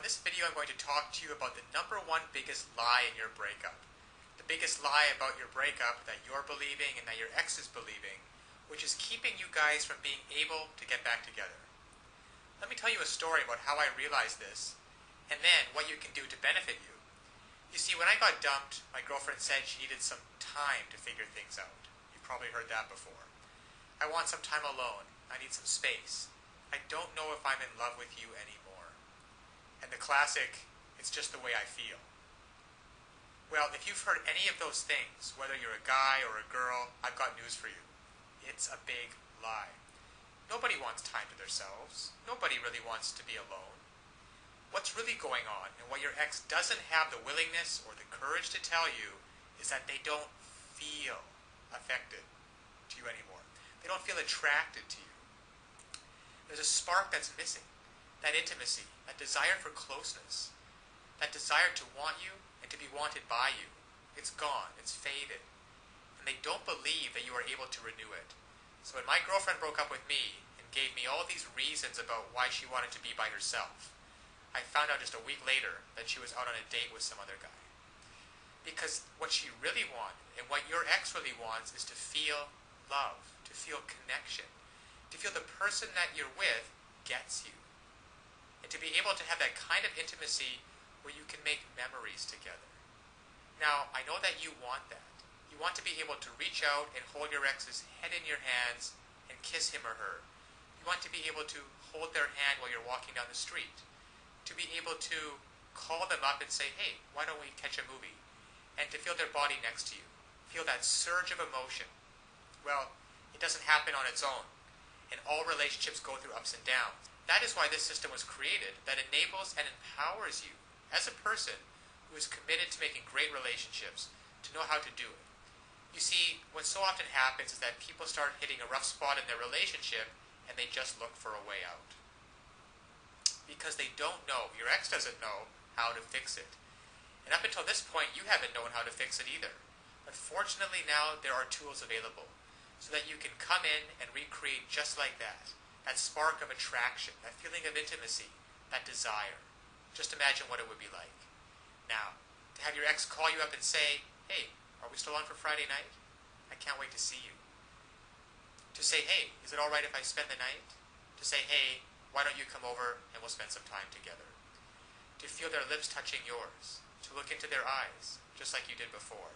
in this video I'm going to talk to you about the number one biggest lie in your breakup. The biggest lie about your breakup that you're believing and that your ex is believing, which is keeping you guys from being able to get back together. Let me tell you a story about how I realized this, and then what you can do to benefit you. You see, when I got dumped, my girlfriend said she needed some time to figure things out. You've probably heard that before. I want some time alone. I need some space. I don't know if I'm in love with you anymore. And the classic, it's just the way I feel. Well, if you've heard any of those things, whether you're a guy or a girl, I've got news for you. It's a big lie. Nobody wants time to themselves. Nobody really wants to be alone. What's really going on, and what your ex doesn't have the willingness or the courage to tell you, is that they don't feel affected to you anymore. They don't feel attracted to you. There's a spark that's missing. That intimacy, that desire for closeness, that desire to want you and to be wanted by you. It's gone. It's faded. And they don't believe that you are able to renew it. So when my girlfriend broke up with me and gave me all these reasons about why she wanted to be by herself, I found out just a week later that she was out on a date with some other guy. Because what she really wanted, and what your ex really wants, is to feel love, to feel connection, to feel the person that you're with gets you. And to be able to have that kind of intimacy where you can make memories together. Now, I know that you want that. You want to be able to reach out and hold your ex's head in your hands and kiss him or her. You want to be able to hold their hand while you're walking down the street. To be able to call them up and say, hey, why don't we catch a movie? And to feel their body next to you. Feel that surge of emotion. Well, it doesn't happen on its own. And all relationships go through ups and downs. That is why this system was created, that enables and empowers you as a person who is committed to making great relationships to know how to do it. You see, what so often happens is that people start hitting a rough spot in their relationship and they just look for a way out. Because they don't know, your ex doesn't know how to fix it. And up until this point, you haven't known how to fix it either. But fortunately now there are tools available so that you can come in and recreate just like that. That spark of attraction, that feeling of intimacy, that desire. Just imagine what it would be like. Now, to have your ex call you up and say, hey, are we still on for Friday night? I can't wait to see you. To say, hey, is it all right if I spend the night? To say, hey, why don't you come over and we'll spend some time together? To feel their lips touching yours. To look into their eyes, just like you did before.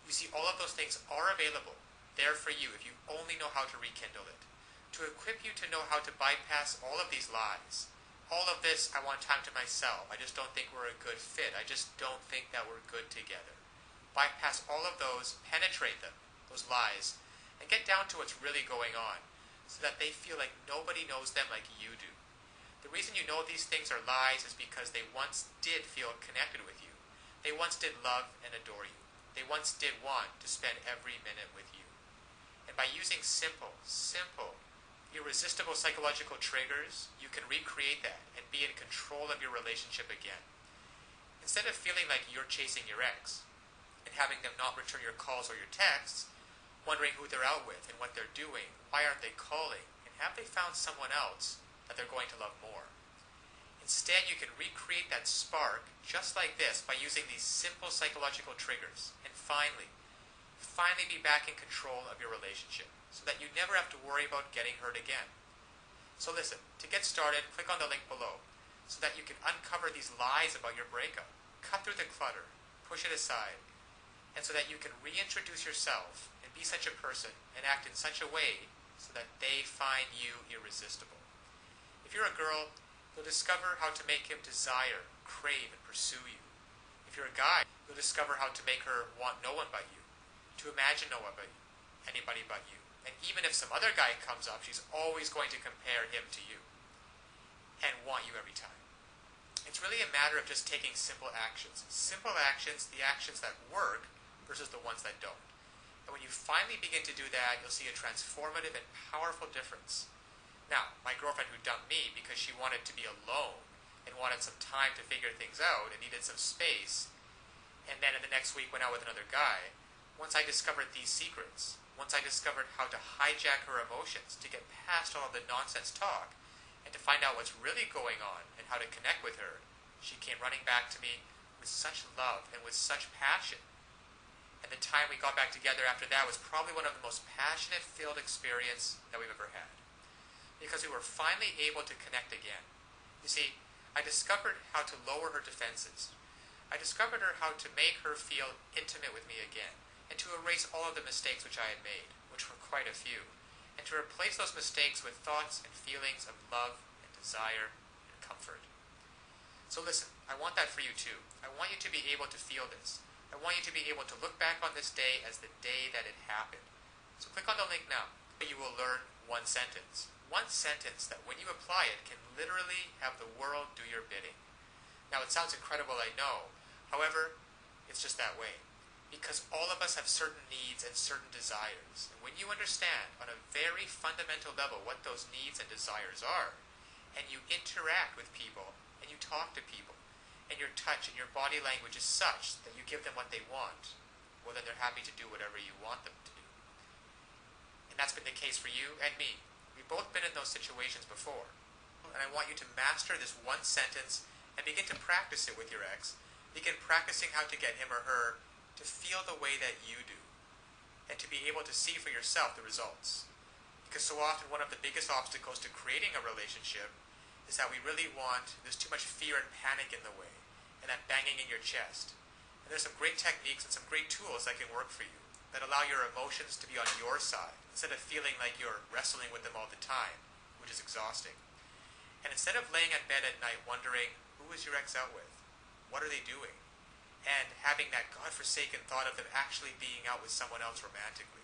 You see, all of those things are available, there for you if you only know how to rekindle it. To equip you to know how to bypass all of these lies. All of this, I want time to myself. I just don't think we're a good fit. I just don't think that we're good together. Bypass all of those, penetrate them, those lies, and get down to what's really going on so that they feel like nobody knows them like you do. The reason you know these things are lies is because they once did feel connected with you. They once did love and adore you. They once did want to spend every minute with you. And by using simple, irresistible psychological triggers, you can recreate that and be in control of your relationship again. Instead of feeling like you're chasing your ex and having them not return your calls or your texts, wondering who they're out with and what they're doing, why aren't they calling, and have they found someone else that they're going to love more. Instead, you can recreate that spark just like this by using these simple psychological triggers and finally be back in control of your relationship so that you never have to worry about getting hurt again. So listen, to get started, click on the link below so that you can uncover these lies about your breakup, cut through the clutter, push it aside, and so that you can reintroduce yourself and be such a person and act in such a way so that they find you irresistible. If you're a girl, you'll discover how to make him desire, crave, and pursue you. If you're a guy, you'll discover how to make her want no one but you, to imagine no one but you, anybody but you. And even if some other guy comes up, she's always going to compare him to you and want you every time. It's really a matter of just taking simple actions. Simple actions, the actions that work versus the ones that don't. And when you finally begin to do that, you'll see a transformative and powerful difference. Now, my girlfriend who dumped me because she wanted to be alone and wanted some time to figure things out and needed some space, and then in the next week went out with another guy, once I discovered these secrets, once I discovered how to hijack her emotions, to get past all of the nonsense talk, and to find out what's really going on and how to connect with her, She came running back to me with such love and with such passion. And the time we got back together after that was probably one of the most passionate filled experience that we've ever had. Because we were finally able to connect again. You see, I discovered how to lower her defenses. I discovered how to make her feel intimate with me again, and to erase all of the mistakes which I had made, which were quite a few, and to replace those mistakes with thoughts and feelings of love and desire and comfort. So listen, I want that for you too. I want you to be able to feel this. I want you to be able to look back on this day as the day that it happened. So click on the link now. You will learn one sentence. One sentence that when you apply it can literally have the world do your bidding. Now it sounds incredible, I know. However, it's just that way. Because all of us have certain needs and certain desires. And when you understand on a very fundamental level what those needs and desires are, and you interact with people, and you talk to people, and your touch and your body language is such that you give them what they want, well then they're happy to do whatever you want them to do. And that's been the case for you and me. We've both been in those situations before. And I want you to master this one sentence and begin to practice it with your ex. Begin practicing how to get him or her to feel the way that you do, and to be able to see for yourself the results. Because so often one of the biggest obstacles to creating a relationship is that we really want, there's too much fear and panic in the way, and that banging in your chest. And there's some great techniques and some great tools that can work for you, that allow your emotions to be on your side, instead of feeling like you're wrestling with them all the time, which is exhausting. And instead of laying in bed at night wondering, who is your ex out with? What are they doing? And having that godforsaken thought of them actually being out with someone else romantically.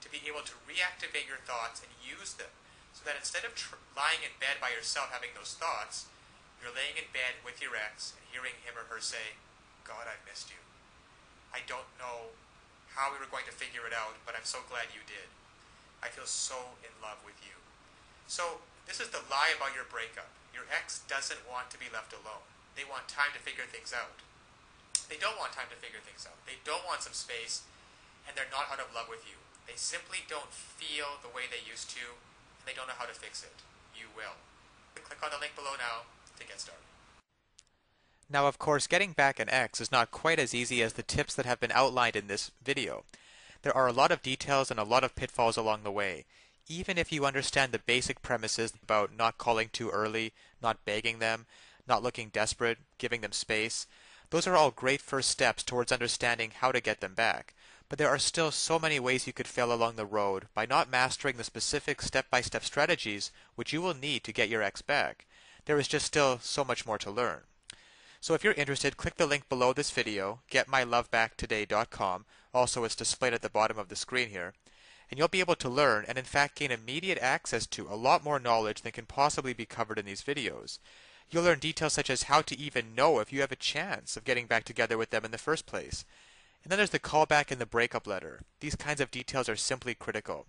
To be able to reactivate your thoughts and use them, so that instead of lying in bed by yourself having those thoughts, you're laying in bed with your ex and hearing him or her say, God, I missed you. I don't know how we were going to figure it out, but I'm so glad you did. I feel so in love with you. So this is the lie about your breakup. Your ex doesn't want to be left alone. They want time to figure things out. They don't want time to figure things out. They don't want some space, and they're not out of love with you. They simply don't feel the way they used to, and they don't know how to fix it. You will. Click on the link below now to get started. Now, of course, getting back an ex is not quite as easy as the tips that have been outlined in this video. There are a lot of details and a lot of pitfalls along the way. Even if you understand the basic premises about not calling too early, not begging them, not looking desperate, giving them space, those are all great first steps towards understanding how to get them back. But there are still so many ways you could fail along the road by not mastering the specific step-by-step strategies which you will need to get your ex back. There is just still so much more to learn. So if you're interested, click the link below this video, getmylovebacktoday.com. Also, it's displayed at the bottom of the screen here. And you'll be able to learn and in fact gain immediate access to a lot more knowledge than can possibly be covered in these videos. You'll learn details such as how to even know if you have a chance of getting back together with them in the first place. And then there's the callback and the breakup letter. These kinds of details are simply critical.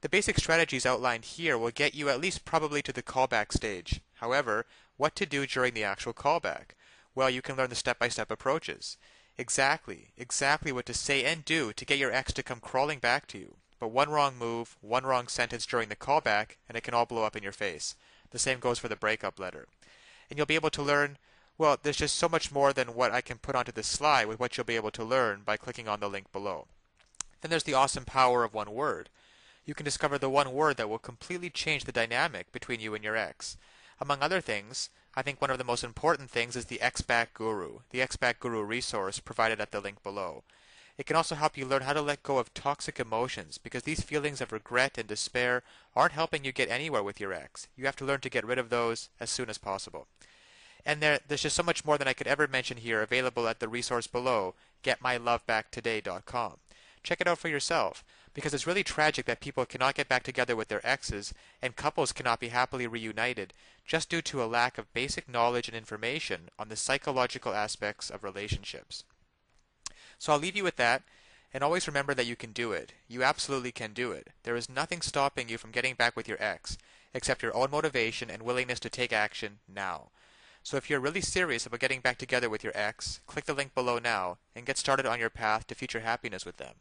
The basic strategies outlined here will get you at least probably to the callback stage. However, what to do during the actual callback? Well, you can learn the step-by-step approaches. Exactly what to say and do to get your ex to come crawling back to you. But one wrong move, one wrong sentence during the callback, and it can all blow up in your face. The same goes for the breakup letter. And you'll be able to learn, well, there's just so much more than what I can put onto this slide with what you'll be able to learn by clicking on the link below. Then there's the awesome power of one word. You can discover the one word that will completely change the dynamic between you and your ex. Among other things, I think one of the most important things is the Ex-Back Guru, the Ex-Back Guru resource provided at the link below. It can also help you learn how to let go of toxic emotions, because these feelings of regret and despair aren't helping you get anywhere with your ex. You have to learn to get rid of those as soon as possible. And there's just so much more than I could ever mention here available at the resource below, getmylovebacktoday.com. Check it out for yourself, because it's really tragic that people cannot get back together with their exes, and couples cannot be happily reunited, just due to a lack of basic knowledge and information on the psychological aspects of relationships. So I'll leave you with that, and always remember that you can do it. You absolutely can do it. There is nothing stopping you from getting back with your ex, except your own motivation and willingness to take action now. So if you're really serious about getting back together with your ex, click the link below now and get started on your path to future happiness with them.